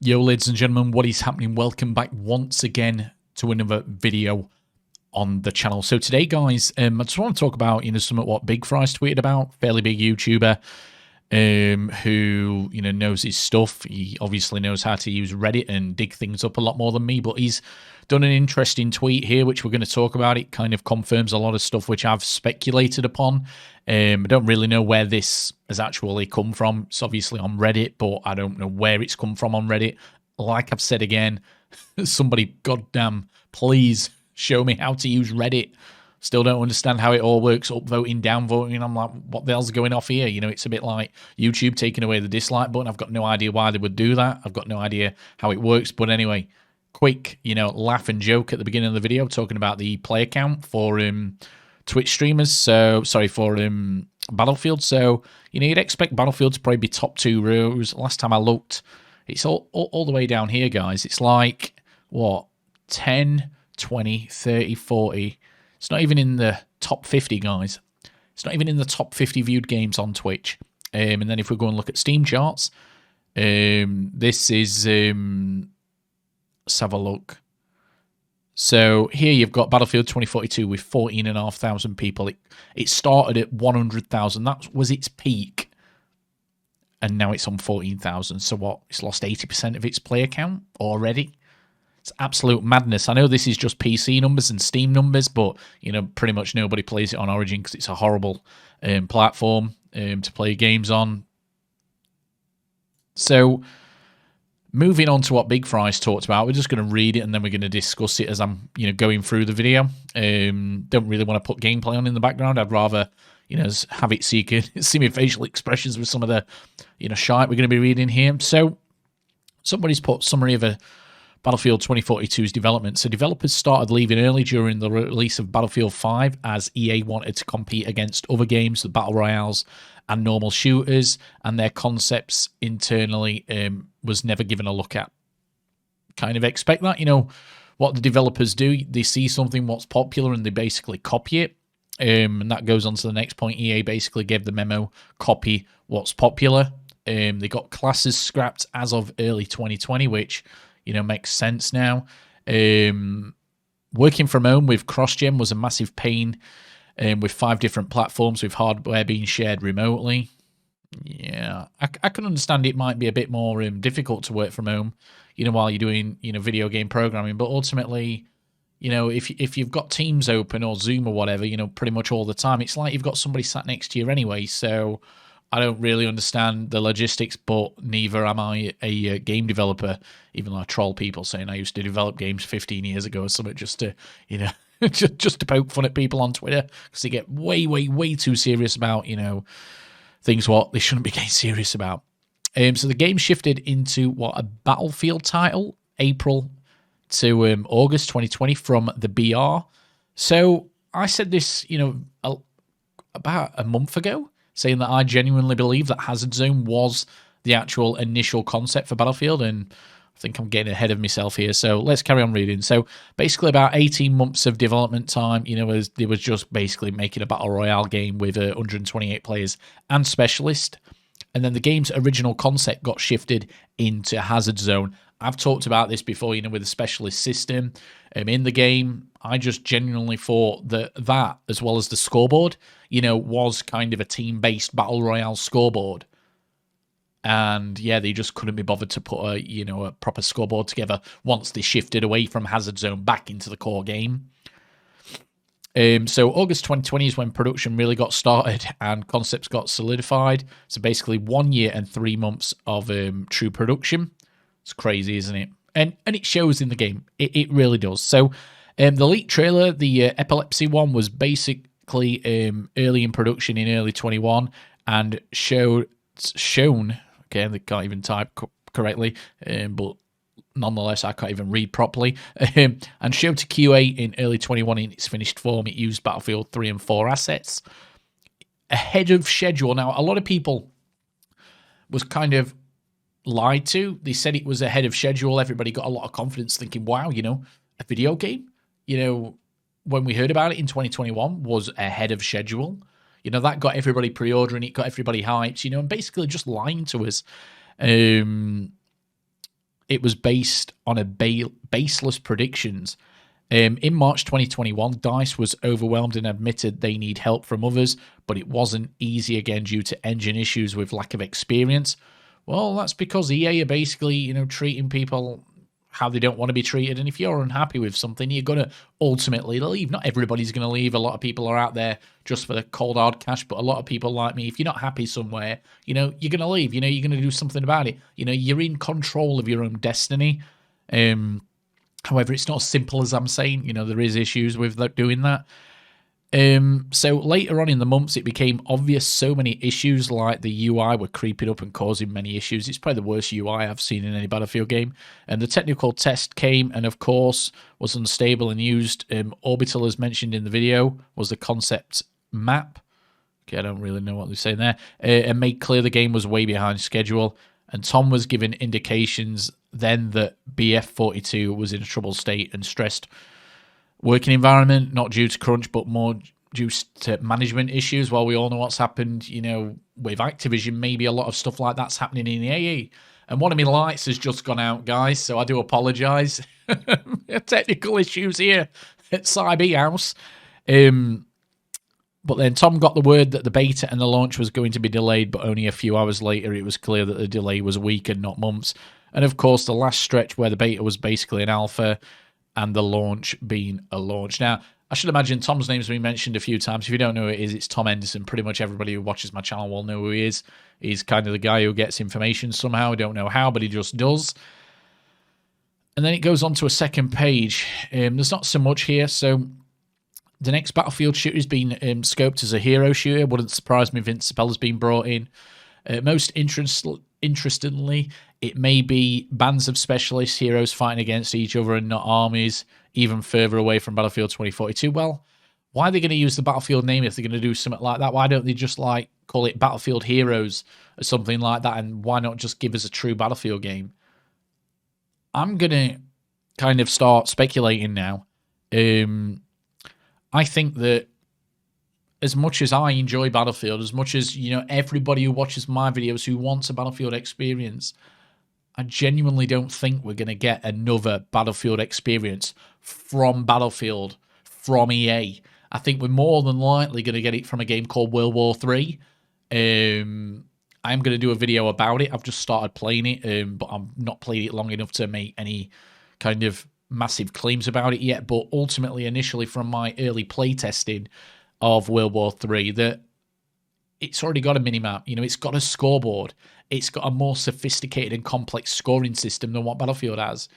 Yo, ladies and gentlemen, what is happening? Welcome back once again to another video on the channel. So today, guys, I just want to talk about, something what Big Fry's tweeted about, fairly big YouTuber, who, knows his stuff. He obviously knows how to use Reddit and dig things up a lot more than me, but he's done an interesting tweet here, which we're going to talk about. It kind of confirms a lot of stuff which I've speculated upon. I don't really know where this has actually come from. It's obviously on Reddit, but I don't know where it's come from on Reddit. Like I've said again, somebody goddamn please show me how to use Reddit. Still don't understand how it all works, upvoting, downvoting. I'm like, what the hell's going off here? It's a bit like YouTube taking away the dislike button. I've got no idea why they would do that. I've got no idea how it works. But anyway, quick, laugh and joke at the beginning of the video, talking about the player count for Twitch streamers. So, sorry, for Battlefield. So, you'd expect Battlefield to probably be top 2 rows. Last time I looked, it's all the way down here, guys. It's like, what, 10, 20, 30, 40... It's not even in the top 50, guys. It's not even in the top 50 viewed games on Twitch. And then if we go and look at Steam charts, this is... let's have a look. So here you've got Battlefield 2042 with 14,500 people. It started at 100,000. That was its peak. And now it's on 14,000. So what? It's lost 80% of its player count already. It's absolute madness. I know this is just PC numbers and Steam numbers, but, pretty much nobody plays it on Origin because it's a horrible platform to play games on. So, moving on to what Big Fry's talked about, we're just going to read it and then we're going to discuss it as I'm, going through the video. Don't really want to put gameplay on in the background. I'd rather, have it so you can see my facial expressions with some of the, shite we're going to be reading here. So, somebody's put summary of a Battlefield 2042's development. So developers started leaving early during the release of Battlefield 5 as EA wanted to compete against other games, the Battle Royales and normal shooters, and their concepts internally was never given a look at. Kind of expect that, what the developers do, they see something what's popular and they basically copy it. And that goes on to the next point. EA basically gave the memo, copy what's popular. They got classes scrapped as of early 2020, which... makes sense now. Working from home with cross-gen was a massive pain with 5 different platforms with hardware being shared remotely. Yeah, I can understand it might be a bit more difficult to work from home, while you're doing, video game programming. But ultimately, if you've got Teams open or Zoom or whatever, pretty much all the time, it's like you've got somebody sat next to you anyway. So I don't really understand the logistics, but neither am I a game developer, even though I troll people saying I used to develop games 15 years ago or something just to, just to poke fun at people on Twitter because they get way, way, way too serious about, things what they shouldn't be getting serious about. So the game shifted into, a Battlefield title, April to August 2020 from the BR. So I said this, about a month ago, saying that I genuinely believe that Hazard Zone was the actual initial concept for Battlefield, and I think I'm getting ahead of myself here, so let's carry on reading. So basically about 18 months of development time, it was just basically making a Battle Royale game with 128 players and specialist, and then the game's original concept got shifted into Hazard Zone. I've talked about this before, with the specialist system in the game. I just genuinely thought that as well as the scoreboard, was kind of a team-based Battle Royale scoreboard. And, yeah, they just couldn't be bothered to put a proper scoreboard together once they shifted away from Hazard Zone back into the core game. So August 2020 is when production really got started and concepts got solidified. So basically 1 year and 3 months of true production. It's crazy, isn't it? And it shows in the game. It really does. So the leaked trailer, the epilepsy one, was basically early in production in early 21 and shown, okay, they can't even type correctly, but nonetheless, I can't even read properly, and showed to QA in early 21 in its finished form. It used Battlefield 3 and 4 assets ahead of schedule. Now, a lot of people was kind of lied to. They said it was ahead of schedule. Everybody got a lot of confidence thinking, wow, a video game, when we heard about it in 2021 was ahead of schedule. That got everybody pre-ordering it, got everybody hyped, and basically just lying to us. it was based on a baseless predictions. In March 2021, DICE was overwhelmed and admitted they need help from others, but it wasn't easy again due to engine issues with lack of experience. Well, that's because EA are basically, treating people how they don't want to be treated. And if you're unhappy with something, you're going to ultimately leave. Not everybody's going to leave. A lot of people are out there just for the cold hard cash, but a lot of people like me, if you're not happy somewhere, you're going to leave. You're going to do something about it. You're in control of your own destiny. However, it's not as simple as I'm saying. There is issues with doing that. So later on in the months, it became obvious so many issues like the UI were creeping up and causing many issues. It's probably the worst UI I've seen in any Battlefield game. And the technical test came and, of course, was unstable and used. Orbital, as mentioned in the video, was the concept map. Okay, I don't really know what they're saying there. And made clear the game was way behind schedule. And Tom was given indications then that BF42 was in a troubled state and stressed working environment, not due to crunch, but more due to management issues. Well, we all know what's happened, with Activision. Maybe a lot of stuff like that's happening in the AE. And one of my lights has just gone out, guys, so I do apologise. Technical issues here at Cyber House. But then Tom got the word that the beta and the launch was going to be delayed, but only a few hours later it was clear that the delay was a week and not months. And of course, the last stretch where the beta was basically an alpha and the launch being a launch. Now, I should imagine Tom's name's been mentioned a few times. If you don't know who it is, it's Tom Henderson. Pretty much everybody who watches my channel will know who he is. He's kind of the guy who gets information somehow. I don't know how, but he just does. And then it goes on to a second page. There's not so much here, so the next Battlefield shooter has been scoped as a hero shooter. Wouldn't surprise me if Vince Sabella's been brought in. Most interestingly, it may be bands of specialists, heroes fighting against each other and not armies, even further away from Battlefield 2042. Well, why are they going to use the Battlefield name if they're going to do something like that? Why don't they just call it Battlefield Heroes or something like that? And why not just give us a true Battlefield game? I'm going to kind of start speculating now. I think that as much as I enjoy Battlefield, as much as, everybody who watches my videos who wants a Battlefield experience, I genuinely don't think we're going to get another Battlefield experience from Battlefield, from EA. I think we're more than likely going to get it from a game called World War 3. I'm going to do a video about it. I've just started playing it, but I've not played it long enough to make any kind of massive claims about it yet. But ultimately, initially, from my early playtesting of World War 3, that it's already got a minimap. It's got a scoreboard. It's got a more sophisticated and complex scoring system than what Battlefield has.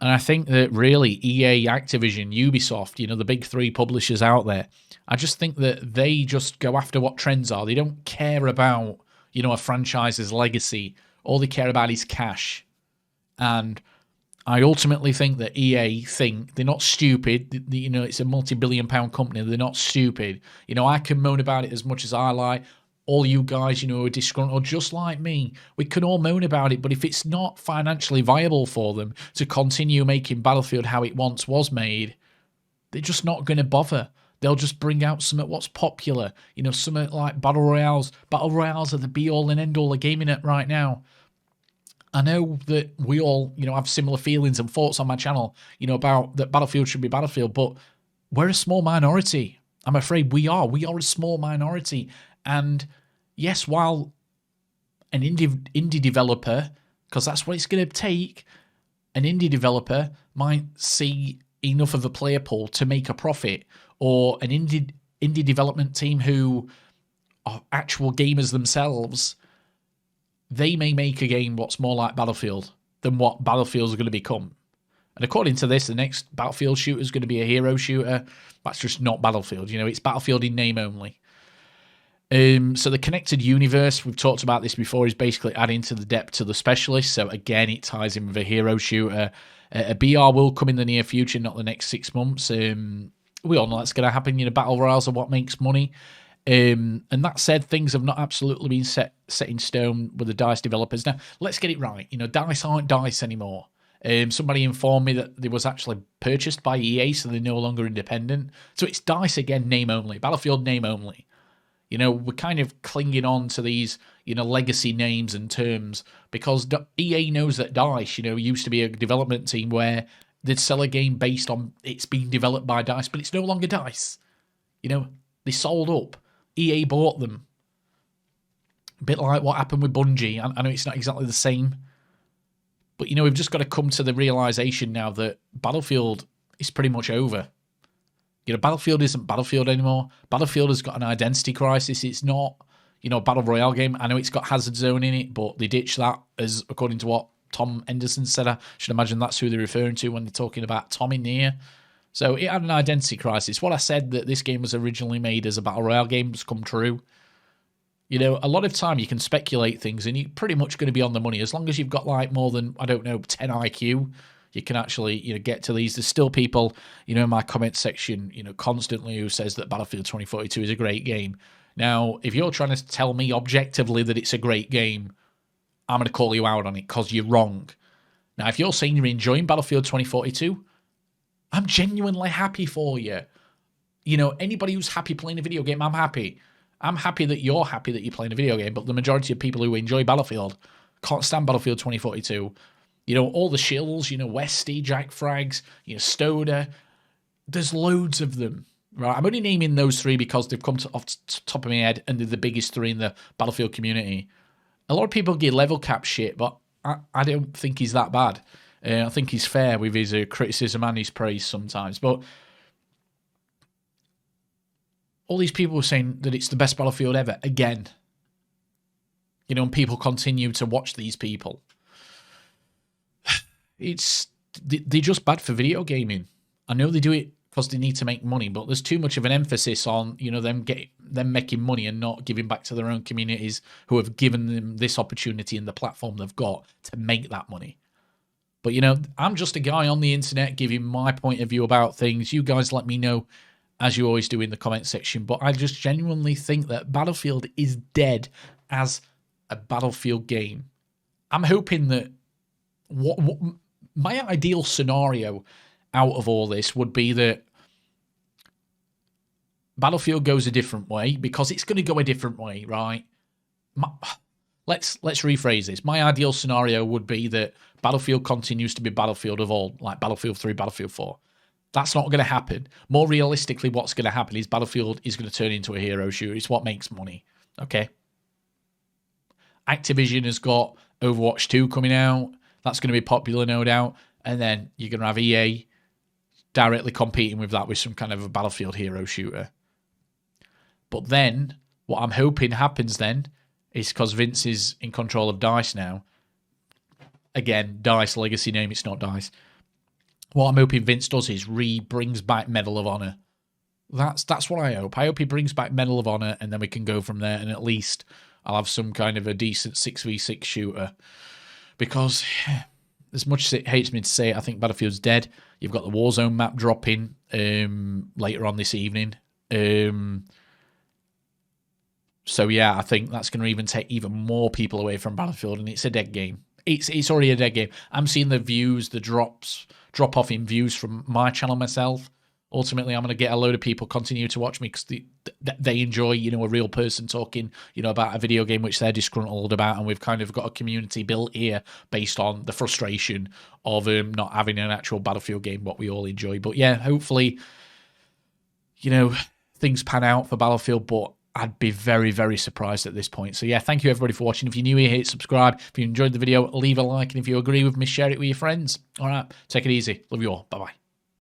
And I think that really EA, Activision, Ubisoft, the big three publishers out there, I just think that they just go after what trends are. They don't care about, a franchise's legacy. All they care about is cash. And I ultimately think that EA think they're not stupid. It's a multi-billion-pound company. They're not stupid. I can moan about it as much as I like. All you guys, who are disgruntled, just like me, we can all moan about it. But if it's not financially viable for them to continue making Battlefield how it once was made, they're just not going to bother. They'll just bring out something what's popular. Something like Battle Royales. Battle Royales are the be-all and end-all of gaming it right now. I know that we all, have similar feelings and thoughts on my channel, about that Battlefield should be Battlefield, but we're a small minority. I'm afraid we are. We are a small minority. And yes, while an indie developer, because that's what it's going to take, an indie developer might see enough of a player pool to make a profit, or an indie development team who are actual gamers themselves, they may make a game what's more like Battlefield than what Battlefield's going to become. And according to this, the next Battlefield shooter is going to be a hero shooter. That's just not Battlefield. It's Battlefield in name only. So the connected universe, we've talked about this before, is basically adding to the depth to the specialist. So again, it ties in with a hero shooter. A BR will come in the near future, not the next 6 months. We all know that's going to happen. Battle Royales are what makes money. And that said, things have not absolutely been set in stone with the DICE developers. Now, let's get it right. DICE aren't DICE anymore. Somebody informed me that they was actually purchased by EA, so they're no longer independent. So it's DICE again, name only. Battlefield name only. We're kind of clinging on to these, legacy names and terms, because EA knows that DICE, used to be a development team where they'd sell a game based on it's being developed by DICE, but it's no longer DICE. They sold up. EA bought them. A bit like what happened with Bungie. I know it's not exactly the same, but we've just got to come to the realization now that Battlefield is pretty much over. Battlefield isn't Battlefield anymore. Battlefield has got an identity crisis. It's not, a Battle Royale game. I know it's got Hazard Zone in it, but they ditched that, as according to what Tom Henderson said. I should imagine that's who they're referring to when they're talking about Tom in here. So it had an identity crisis. What I said, that this game was originally made as a Battle Royale game, has come true. A lot of time you can speculate things and you're pretty much going to be on the money. As long as you've got like more than, 10 IQ, you can actually, get to these. There's still people, in my comment section, constantly who says that Battlefield 2042 is a great game. Now, if you're trying to tell me objectively that it's a great game, I'm going to call you out on it because you're wrong. Now, if you're saying you're enjoying Battlefield 2042, I'm genuinely happy for you. Anybody who's happy playing a video game, I'm happy. I'm happy that you're happy that you're playing a video game, but the majority of people who enjoy Battlefield can't stand Battlefield 2042. All the shills, Westy, Jack Frags, Stoner, there's loads of them, right? I'm only naming those three because they've come off the top of my head and they're the biggest three in the Battlefield community. A lot of people give level cap shit, but I don't think he's that bad. I think he's fair with his criticism and his praise sometimes, but all these people are saying that it's the best Battlefield ever, again. And people continue to watch these people. They're just bad for video gaming. I know they do it because they need to make money, but there's too much of an emphasis on, them making money and not giving back to their own communities who have given them this opportunity and the platform they've got to make that money. But, I'm just a guy on the internet giving my point of view about things. You guys let me know, as you always do in the comment section. But I just genuinely think that Battlefield is dead as a Battlefield game. I'm hoping that my ideal scenario out of all this would be that Battlefield goes a different way, because it's going to go a different way, right? Let's rephrase this. My ideal scenario would be that Battlefield continues to be Battlefield of old, like Battlefield 3, Battlefield 4. That's not going to happen. More realistically, what's going to happen is Battlefield is going to turn into a hero shooter. It's what makes money, okay? Activision has got Overwatch 2 coming out. That's going to be popular, no doubt. And then you're going to have EA directly competing with that with some kind of a Battlefield hero shooter. But then, what I'm hoping happens then is, because Vince is in control of DICE now, again, DICE, legacy name, it's not DICE. What I'm hoping Vince does is brings back Medal of Honor. That's what I hope. I hope he brings back Medal of Honor, and then we can go from there, and at least I'll have some kind of a decent 6v6 shooter. Because, as much as it hates me to say it, I think Battlefield's dead. You've got the Warzone map dropping later on this evening. So yeah, I think that's going to even take even more people away from Battlefield, and it's a dead game. It's already a dead game. I'm seeing the views, the drop off in views from my channel myself. Ultimately, I'm going to get a load of people continue to watch me because they enjoy, a real person talking, about a video game which they're disgruntled about, and we've kind of got a community built here based on the frustration of not having an actual Battlefield game, what we all enjoy. But yeah, hopefully, things pan out for Battlefield, but I'd be very, very surprised at this point. So yeah, thank you everybody for watching. If you're new here, hit subscribe. If you enjoyed the video, leave a like. And if you agree with me, share it with your friends. All right, take it easy. Love you all. Bye-bye.